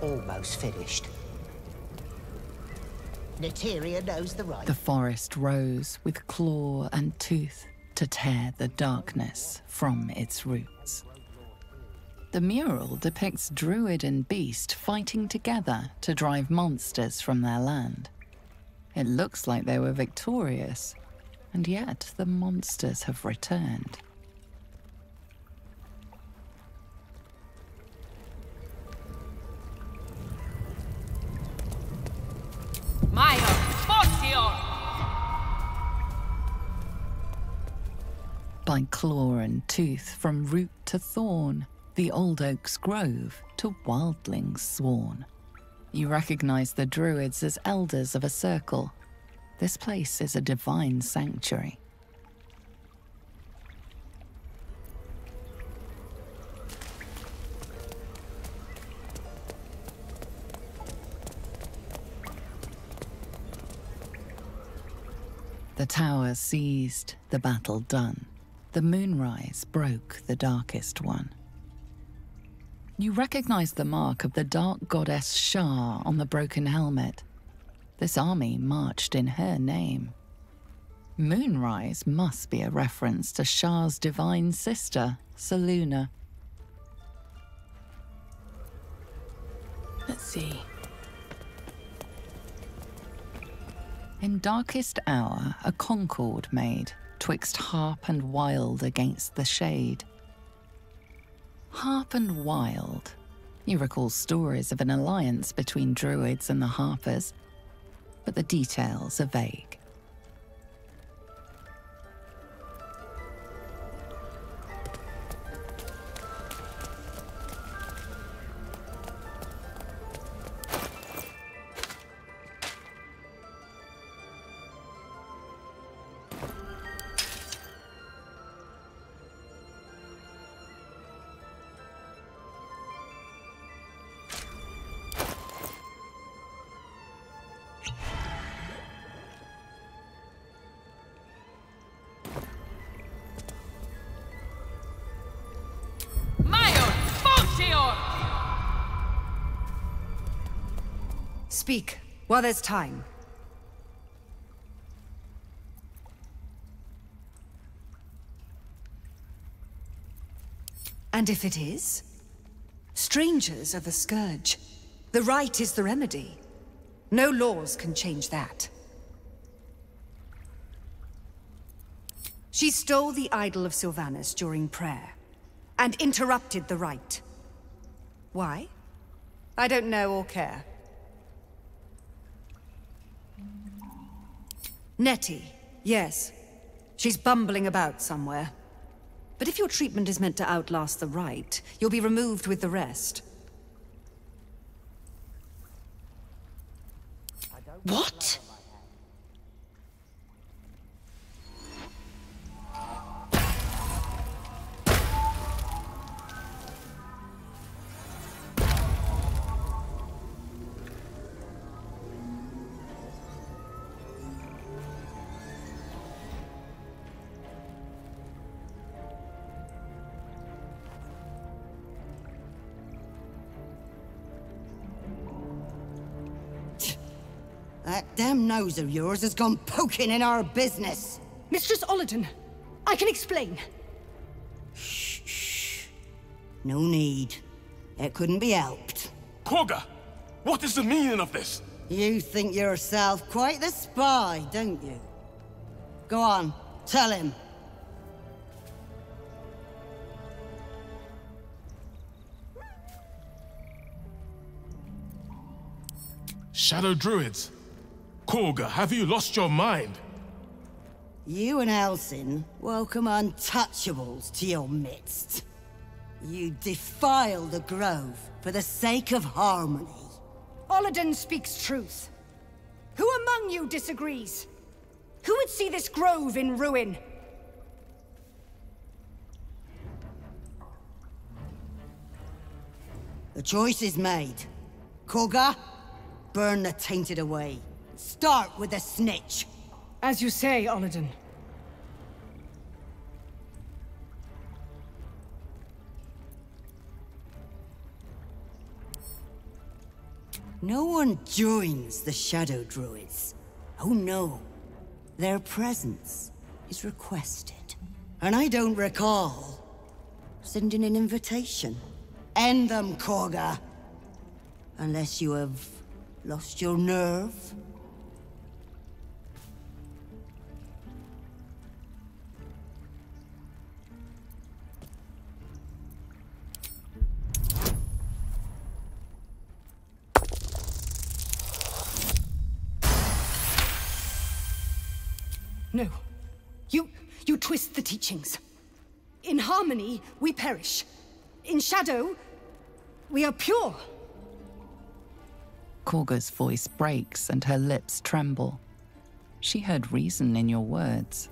almost finished. Neteria knows the right. The forest rose with claw and tooth to tear the darkness from its roots. The mural depicts druid and beast fighting together to drive monsters from their land. It looks like they were victorious, and yet the monsters have returned. By claw and tooth, from root to thorn, the old oak's grove to wildlings sworn. You recognize the druids as elders of a circle. This place is a divine sanctuary. The tower seized, the battle done. The moonrise broke the darkest one. You recognize the mark of the dark goddess Shah on the broken helmet. This army marched in her name. Moonrise must be a reference to Shah's divine sister, Selûne. Let's see. In darkest hour, a concord made, twixt harp and wild against the shade. Harp and wild. You recall stories of an alliance between druids and the harpers, but the details are vague. Speak, while there's time. And if it is? Strangers are the scourge. The rite is the remedy. No laws can change that. She stole the idol of Silvanus during prayer, and interrupted the rite. Why? I don't know or care. Nettie, yes. She's bumbling about somewhere. But if your treatment is meant to outlast the rite, you'll be removed with the rest. What? That damn nose of yours has gone poking in our business. Mistress Olladin, I can explain. Shh. No need. It couldn't be helped. Kagha, what is the meaning of this? You think yourself quite the spy, don't you? Go on, tell him. Shadow Druids. Kagha, have you lost your mind? You and Elsin welcome untouchables to your midst. You defile the grove for the sake of harmony. Olladin speaks truth. Who among you disagrees? Who would see this grove in ruin? The choice is made. Kagha, burn the tainted away. Start with the snitch. As you say, Olladin. No one joins the Shadow Druids. Oh no. Their presence is requested. And I don't recall sending an invitation. End them, Korga. Unless you have lost your nerve. No. You twist the teachings. In harmony, we perish. In shadow, we are pure. Korga's voice breaks and her lips tremble. She heard reason in your words.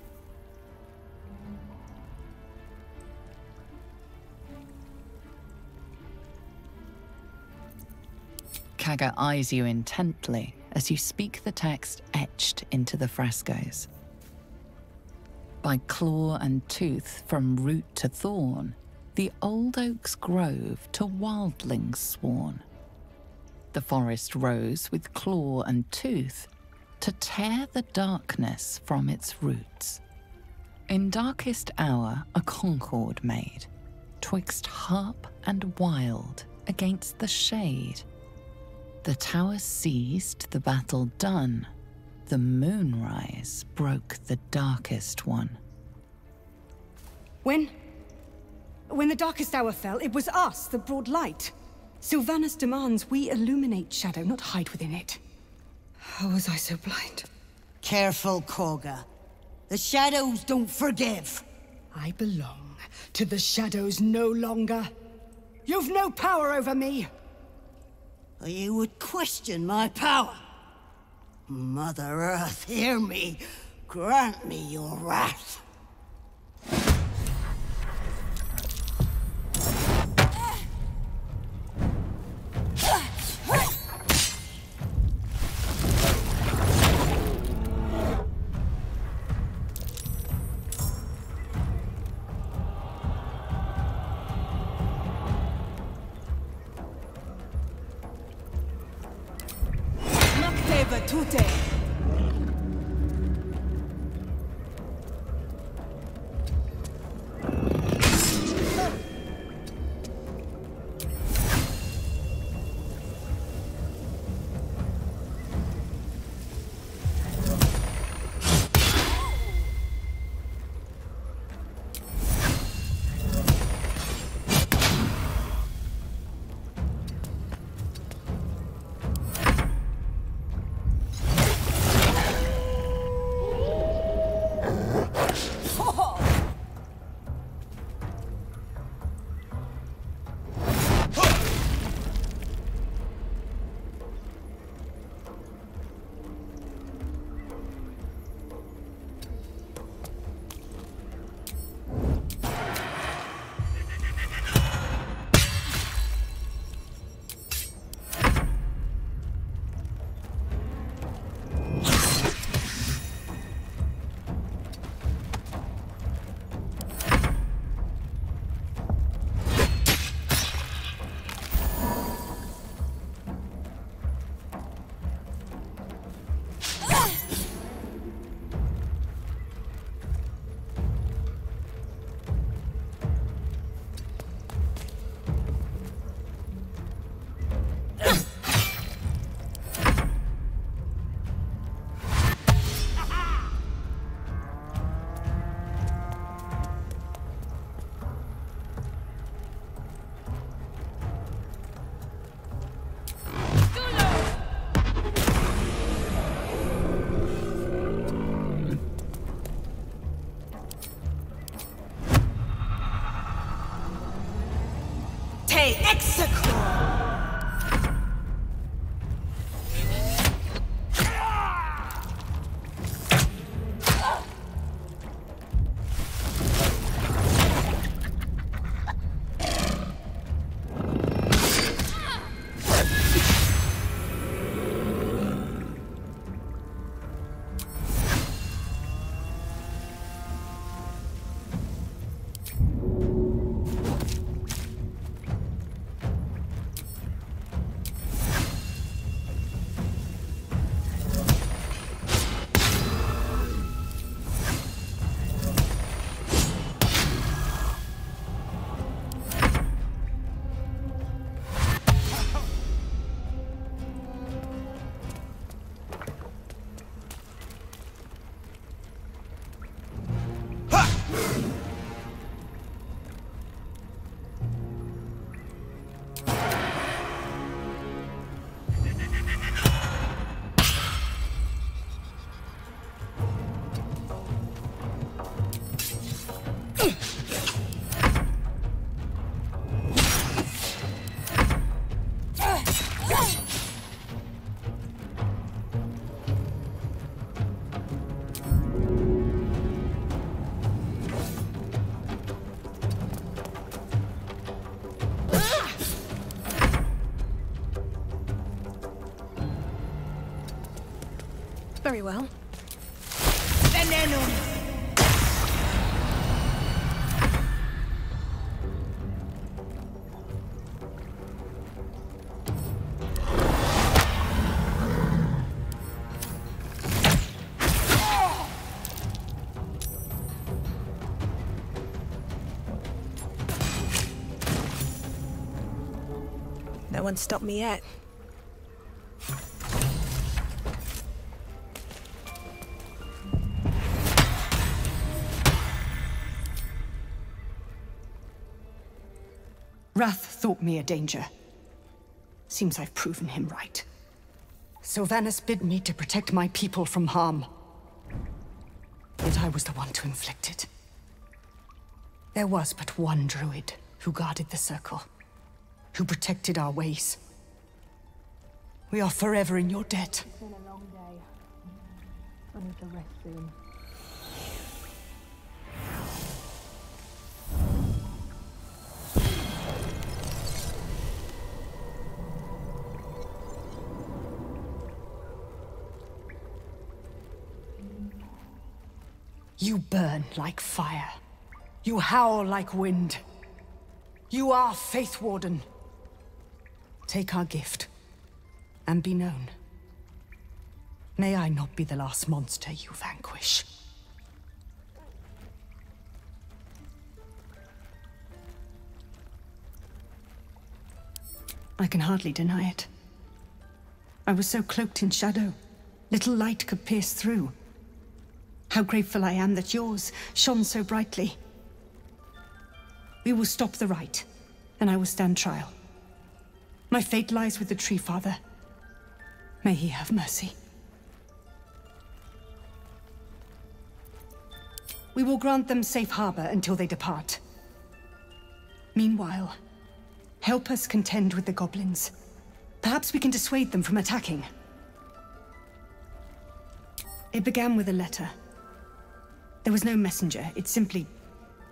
Kaga eyes you intently as you speak the text etched into the frescoes. By claw and tooth from root to thorn, the old oak's grove to wildlings sworn. The forest rose with claw and tooth to tear the darkness from its roots. In darkest hour a concord made, twixt harp and wild against the shade. The tower seized, the battle done, the moonrise broke the darkest one. When the darkest hour fell, it was us that brought light. Silvanus demands we illuminate shadow, not hide within it. How was I so blind? Careful, Korga. The shadows don't forgive. I belong to the shadows no longer. You've no power over me. You would question my power. Mother Earth, hear me. Grant me your wrath. Very well. Venenum! No one stopped me yet. Wrath thought me a danger. Seems I've proven him right. Silvanus bid me to protect my people from harm. Yet I was the one to inflict it. There was but one druid who guarded the circle, who protected our ways. We are forever in your debt. It's been a long day. I need to rest soon. You burn like fire. You howl like wind. You are Faithwarden. Take our gift, and be known. May I not be the last monster you vanquish. I can hardly deny it. I was so cloaked in shadow, little light could pierce through. How grateful I am that yours shone so brightly. We will stop the rite, and I will stand trial. My fate lies with the Tree Father. May he have mercy. We will grant them safe harbor until they depart. Meanwhile, help us contend with the goblins. Perhaps we can dissuade them from attacking. It began with a letter. There was no messenger, it simply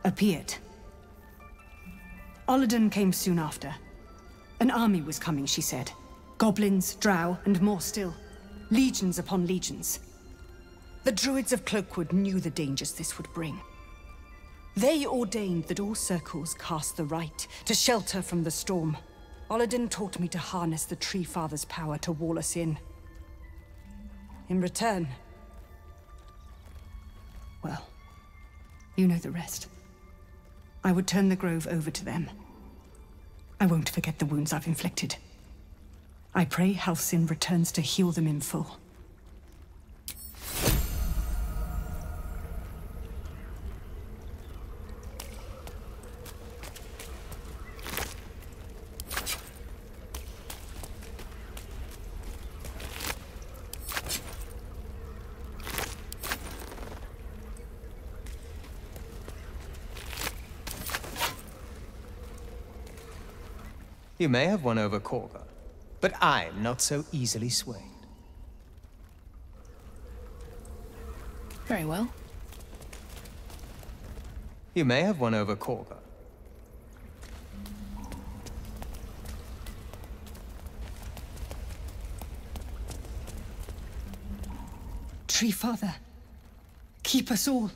appeared. Olladin came soon after. An army was coming, she said. Goblins, drow, and more still. Legions upon legions. The druids of Cloakwood knew the dangers this would bring. They ordained that all circles cast the rite to shelter from the storm. Olladin taught me to harness the Tree Father's power to wall us in. In return, well, you know the rest. I would turn the grove over to them. I won't forget the wounds I've inflicted. I pray Halcyon returns to heal them in full. You may have won over Korga, but I'm not so easily swayed. Very well. You may have won over Korga. Tree Father, keep us all.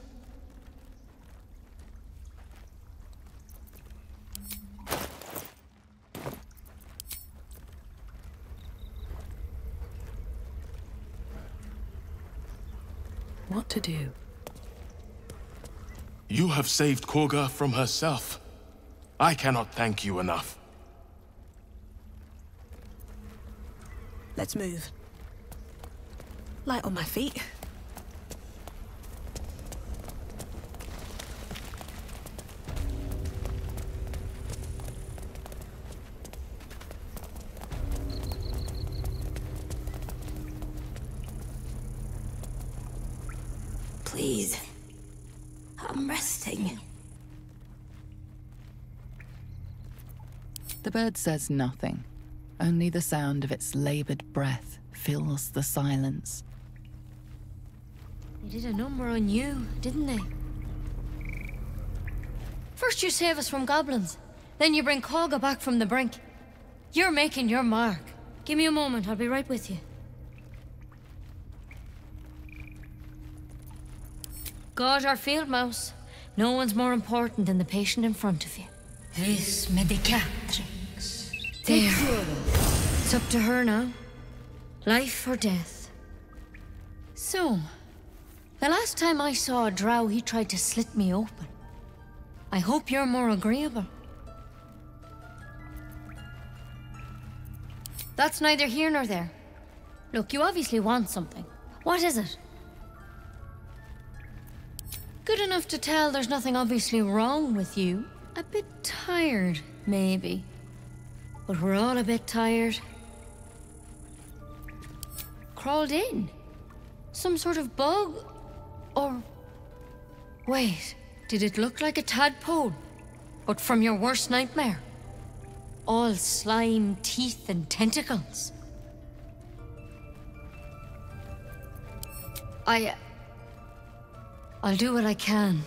What to do? You have saved Korga from herself. I cannot thank you enough. Let's move. Light on my feet. Please. I'm resting. The bird says nothing. Only the sound of its labored breath fills the silence. They did a number on you, didn't they? First you save us from goblins, then you bring Korga back from the brink. You're making your mark. Give me a moment, I'll be right with you. God or field mouse, no one's more important than the patient in front of you. Vis medicatrix. There. It's up to her now. Life or death. So, the last time I saw a drow, he tried to slit me open. I hope you're more agreeable. That's neither here nor there. Look, you obviously want something. What is it? Good enough to tell there's nothing obviously wrong with you. A bit tired, maybe. But we're all a bit tired. Crawled in? Some sort of bug? Or... Wait, did it look like a tadpole? But from your worst nightmare? All slime, teeth, and tentacles. I'll do what I can.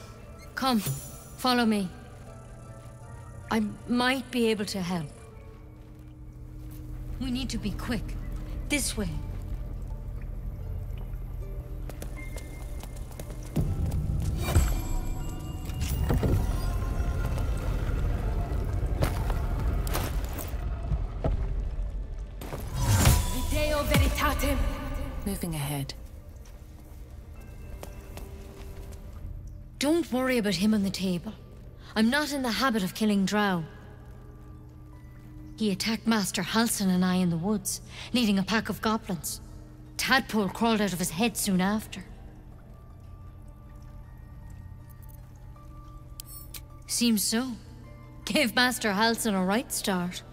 Come, follow me. I might be able to help. We need to be quick. This way. Video veritatem. Moving ahead. Don't worry about him on the table. I'm not in the habit of killing drow. He attacked Master Halsin and I in the woods, leading a pack of goblins. Tadpole crawled out of his head soon after. Seems so. Gave Master Halsin a right start.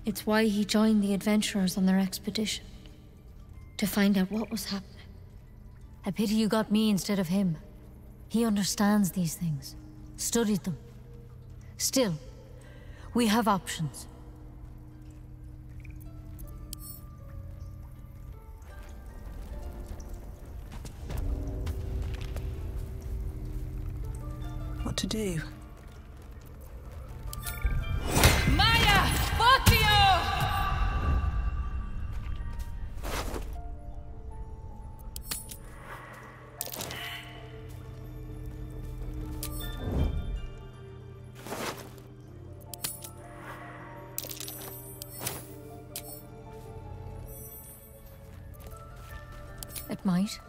It's why he joined the adventurers on their expedition. To find out what was happening. I pity you got me instead of him. He understands these things. Studied them. Still, we have options. What to do? It might.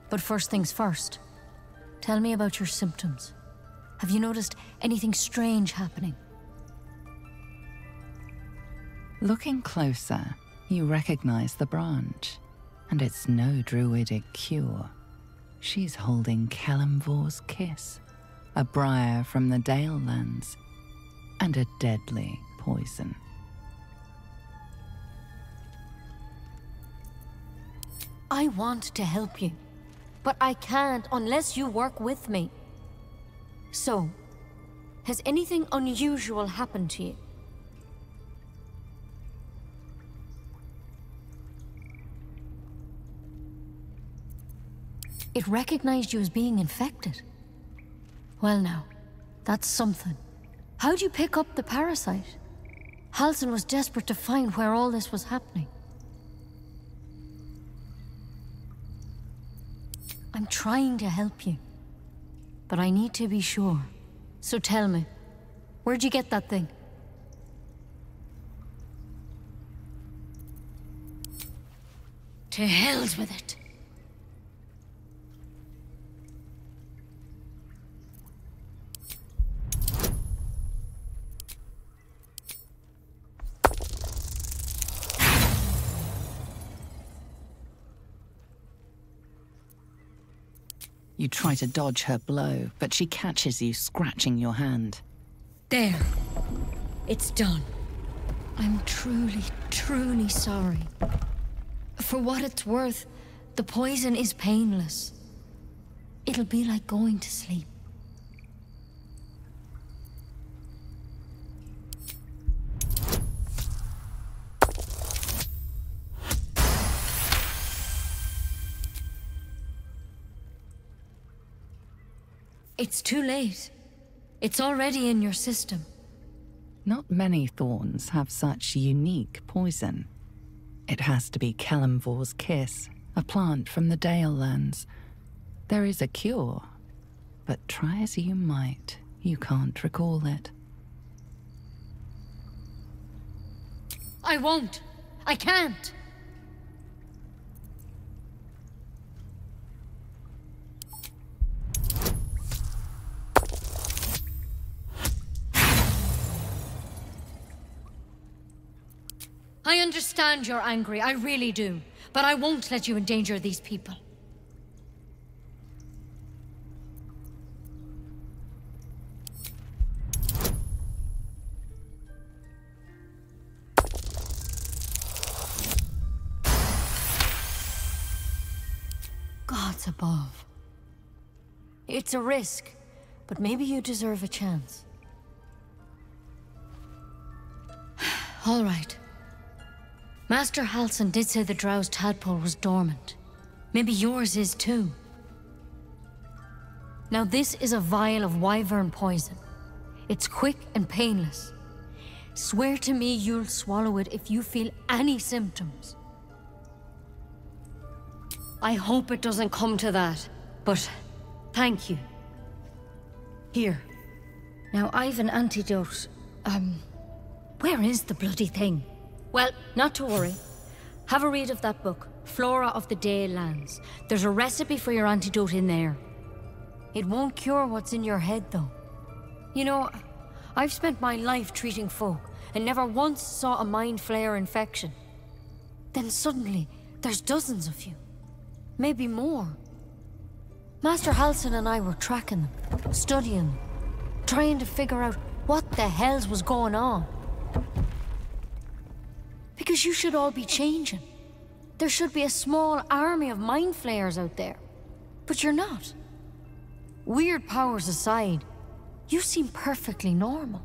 But first things first. Tell me about your symptoms. Have you noticed anything strange happening? Looking closer, you recognize the branch. And it's no druidic cure. She's holding Kalimvor's kiss, a briar from the Dale lands, and a deadly poison. I want to help you, but I can't unless you work with me. So, has anything unusual happened to you? It recognized you as being infected. Well now, that's something. How'd you pick up the parasite? Halsin was desperate to find where all this was happening. I'm trying to help you, but I need to be sure. So tell me, where'd you get that thing? To hell's with it. You try to dodge her blow, but she catches you, scratching your hand. There. It's done. I'm truly, truly sorry. For what it's worth, the poison is painless. It'll be like going to sleep. It's too late. It's already in your system. Not many thorns have such unique poison. It has to be Kelemvor's kiss, a plant from the Dale lands. There is a cure, but try as you might, you can't recall it. I won't. I can't. I understand you're angry, I really do. But I won't let you endanger these people. Gods above. It's a risk, but maybe you deserve a chance. All right. Master Halsin did say the drow's tadpole was dormant. Maybe yours is too. Now this is a vial of wyvern poison. It's quick and painless. Swear to me you'll swallow it if you feel any symptoms. I hope it doesn't come to that, but thank you. Here. Now I've an antidote. Where is the bloody thing? Well, not to worry. Have a read of that book, Flora of the Dale Lands. There's a recipe for your antidote in there. It won't cure what's in your head, though. You know, I've spent my life treating folk, and never once saw a mind flayer infection. Then suddenly, there's dozens of you. Maybe more. Master Halsin and I were tracking them, studying them, trying to figure out what the hells was going on. Because you should all be changing. There should be a small army of mind flayers out there. But you're not. Weird powers aside, you seem perfectly normal.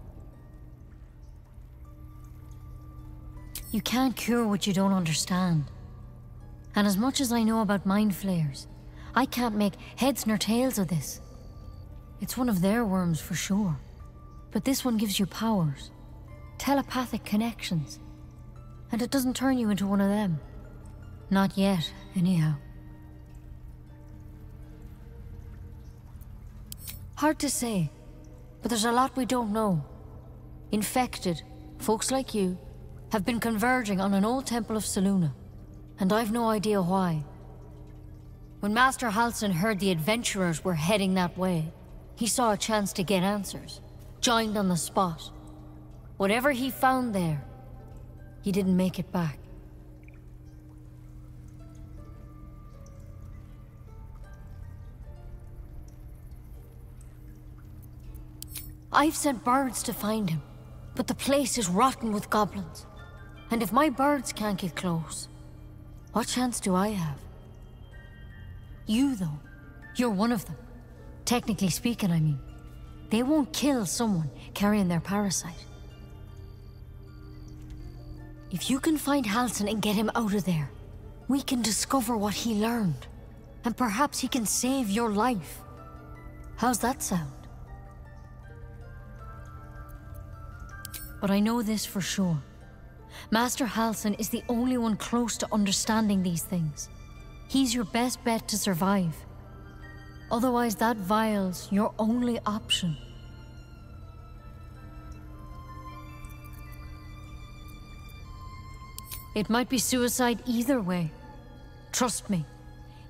You can't cure what you don't understand. And as much as I know about mind flayers, I can't make heads nor tails of this. It's one of their worms for sure. But this one gives you powers. Telepathic connections. And it doesn't turn you into one of them. Not yet, anyhow. Hard to say, but there's a lot we don't know. Infected, folks like you, have been converging on an old temple of Selûne, and I've no idea why. When Master Halsin heard the adventurers were heading that way, he saw a chance to get answers, joined on the spot. Whatever he found there, he didn't make it back. I've sent birds to find him, but the place is rotten with goblins. And if my birds can't get close, what chance do I have? You, though, you're one of them. Technically speaking, I mean. They won't kill someone carrying their parasite. If you can find Halsin and get him out of there, we can discover what he learned. And perhaps he can save your life. How's that sound? But I know this for sure. Master Halsin is the only one close to understanding these things. He's your best bet to survive. Otherwise, that vial's your only option. It might be suicide either way. Trust me,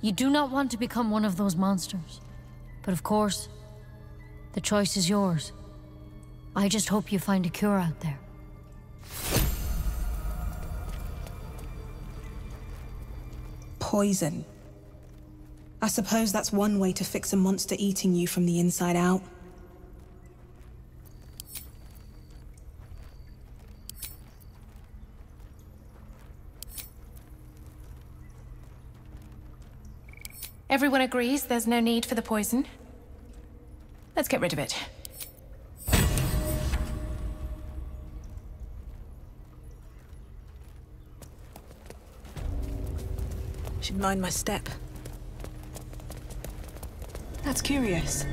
you do not want to become one of those monsters. But of course, the choice is yours. I just hope you find a cure out there. Poison. I suppose that's one way to fix a monster eating you from the inside out. Everyone agrees there's no need for the poison. Let's get rid of it. Should mind my step. That's curious.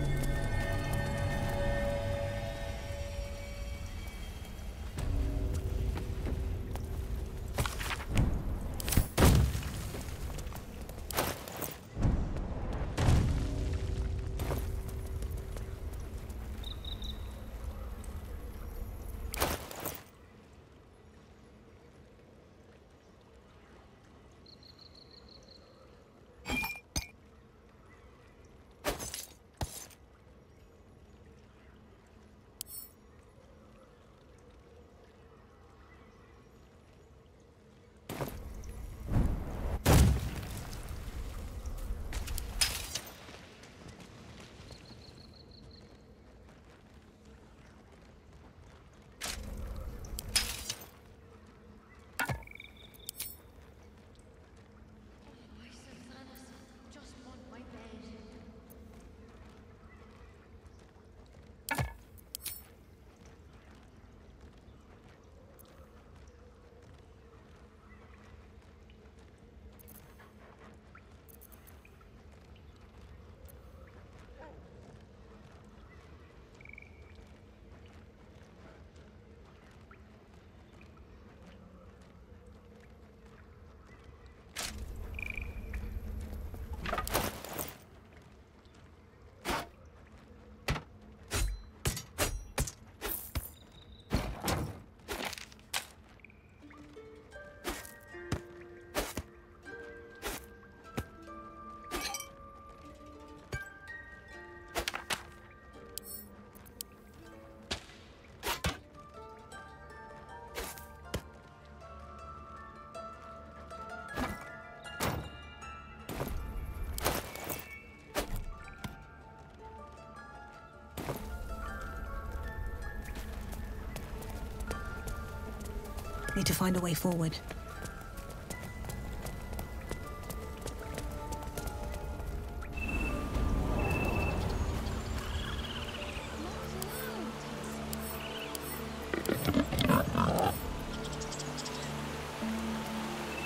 Need to find a way forward.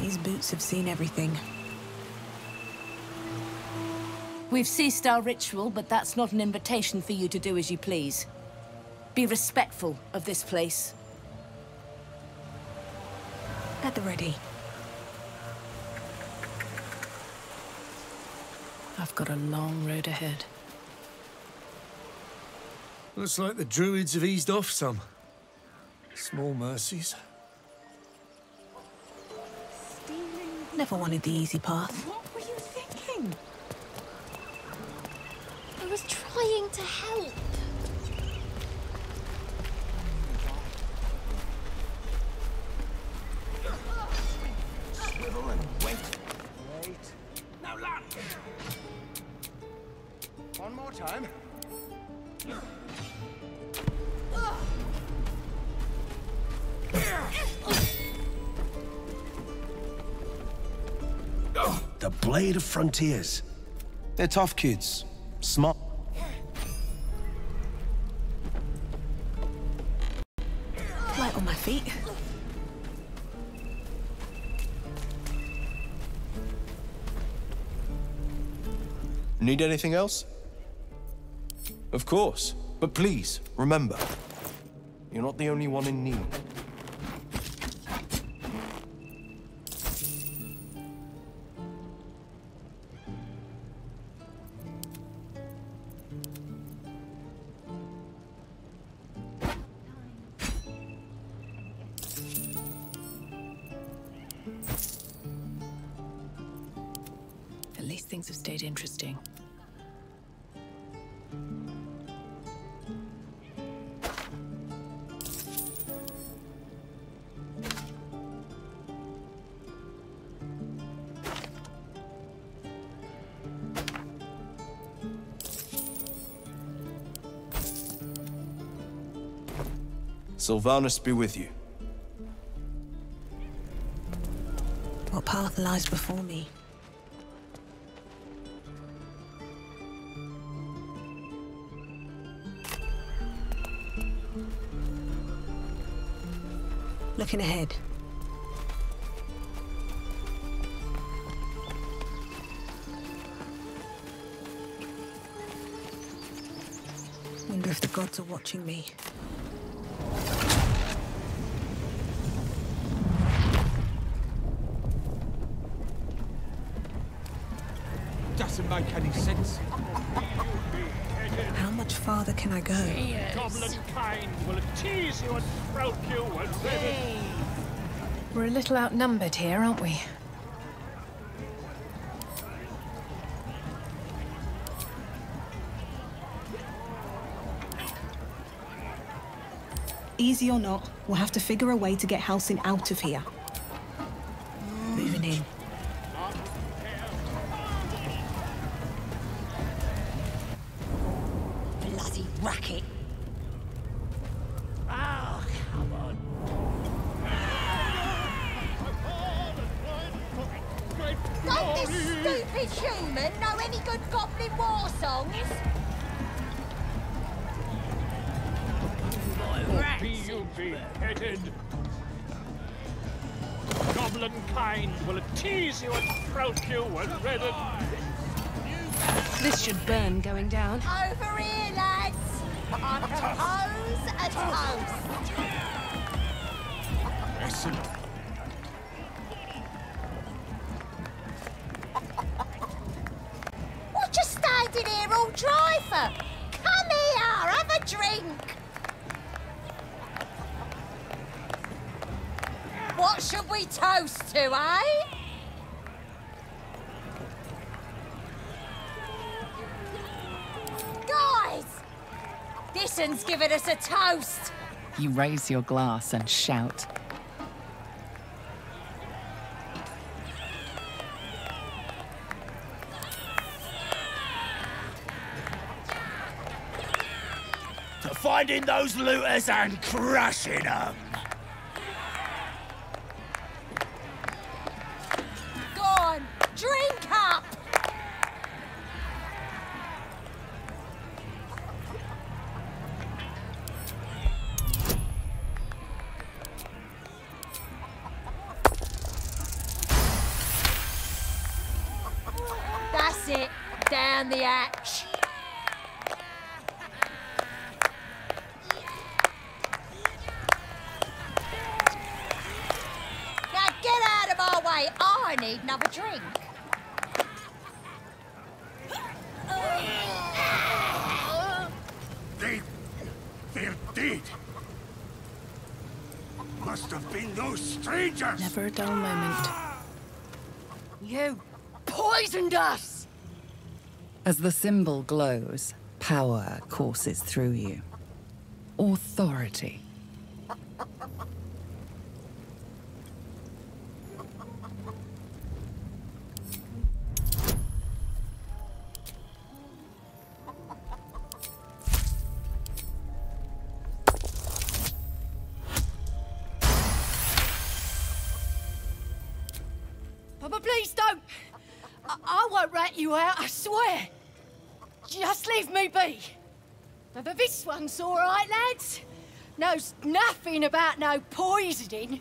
These boots have seen everything. We've ceased our ritual, but that's not an invitation for you to do as you please. Be respectful of this place. At the ready. I've got a long road ahead. Looks like the druids have eased off some. Small mercies. Never wanted the easy path. What were you thinking? I was trying to help. Swivel and wait. Wait. Now land. One more time. The Blade of Frontiers. They're tough kids. Smart. Light on my feet. Need anything else? Of course. But please, remember, you're not the only one in need. At least things have stayed interesting. Silvanus be with you. What path lies before me? Looking ahead. Wonder if the gods are watching me. Doesn't make any sense. How much farther can I go? Goblin kind will tease you and stroke you and then... We're a little outnumbered here, aren't we? Easy or not, we'll have to figure a way to get Halsin out of here. Moving in. Bloody racket. Oh, come on. Don't this stupid human know any good goblin war songs? You be headed. Goblin kind will tease you and stroke you and redden. This should burn going down. Over here, lads. I propose a toast. Excellent. What you standing here all dry for? Come here, have a drink. What should we toast to, eh? Guys! This one's giving us a toast. You raise your glass and shout. To finding those looters and crushing them. That's it. Down the hatch. Now get out of our way. I need another drink. They're dead. Must have been those strangers. Never a dull moment. You poisoned us! As the symbol glows, power courses through you. Authority. But please don't! I won't rat you out, I swear! Just leave me be! But this one's all right, lads. Knows nothing about no poisoning.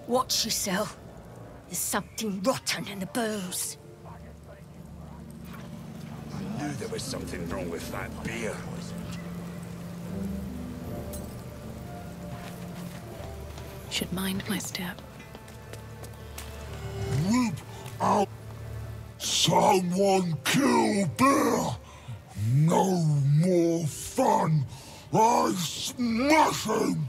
Watch yourself. There's something rotten in the booze. I knew there was something wrong with that beer. Should mind my step. Rip out. Someone kill bear. No more fun. I smash him.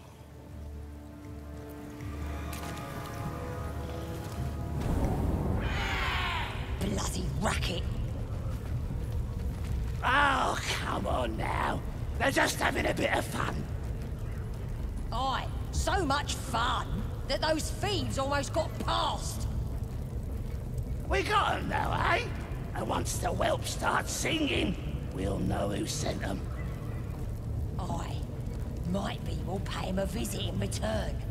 Bloody racket. Oh, come on now. They're just having a bit of fun. Aye, so much fun that those thieves almost got past. We got 'em now, eh? And once the whelp starts singing, we'll know who sent 'em. Aye, might be we'll pay him a visit in return.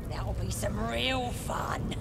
That'll be some real fun.